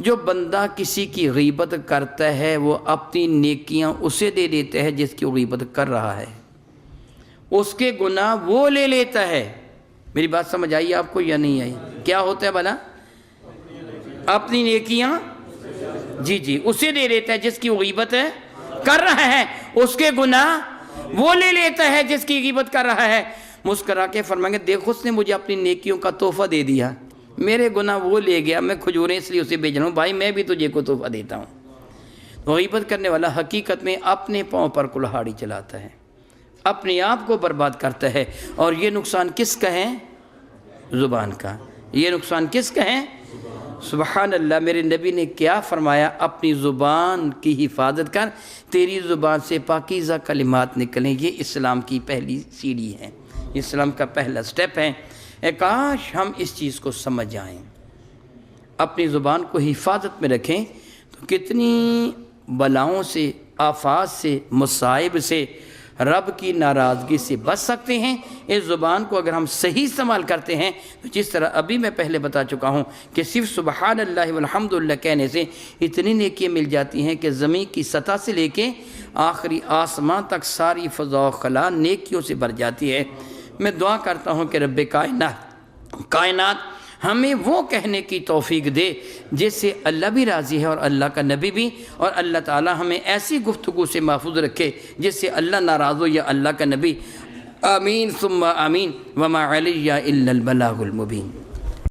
جو بندہ کسی کی غیبت کرتا ہے وہ اپنی نیکیاں اسے دے دیتا ہے جس کی غیبت کر رہا ہے، اس کے گناہ وہ لے لیتا ہے۔ میری بات سمجھ آئی آپ کو یا نہیں آئی؟ کیا ہوتا ہے بھلا؟ اپنی نیکیاں جی اسے دے دیتا ہے جس کی غیبت کر رہا ہے، اس کے گناہ وہ لے لیتا ہے جس کی غیبت کر رہا ہے۔ مسکرا کے فرمائیں گے دیکھ اس نے مجھے اپنی نیکیوں کا تحفہ دے دیا، میرے گناہ وہ لے گیا، میں کھجوریں اس لیے اسے بھیج رہا ہوں، بھائی میں بھی تجھے کو تحفہ دیتا ہوں۔ غیبت کرنے والا حقیقت میں اپنے پاؤں پر کلہاڑی چلاتا ہے، اپنے آپ کو برباد کرتا ہے، اور یہ نقصان کس کا ہے؟ زبان کا۔ یہ نقصان کس کا ہے؟ سبحان اللہ، میرے نبی نے کیا فرمایا؟ اپنی زبان کی حفاظت کر، تیری زبان سے پاکیزہ کلمات نکلیں۔ یہ اسلام کی پہلی سیڑھی ہے، اسلام کا پہلا سٹیپ ہے۔ کاش ہم اس چیز کو سمجھ جائیں، اپنی زبان کو حفاظت میں رکھیں تو کتنی بلاؤں سے، آفات سے، مصائب سے، رب کی ناراضگی سے بچ سکتے ہیں۔ اس زبان کو اگر ہم صحیح استعمال کرتے ہیں تو جس طرح ابھی میں پہلے بتا چکا ہوں کہ صرف سبحان اللہ والحمدللہ کہنے سے اتنی نیکیاں مل جاتی ہیں کہ زمین کی سطح سے لے کے آخری آسمان تک ساری فضا و خلا نیکیوں سے بھر جاتی ہے۔ میں دعا کرتا ہوں کہ رب کائنات ہمیں وہ کہنے کی توفیق دے جس سے اللہ بھی راضی ہے اور اللہ کا نبی بھی، اور اللہ تعالی ہمیں ایسی گفتگو سے محفوظ رکھے جس سے اللہ ناراض ہو یا اللہ کا نبی۔ آمین ثم آمین، وما علیہ الا البلاغ المبین۔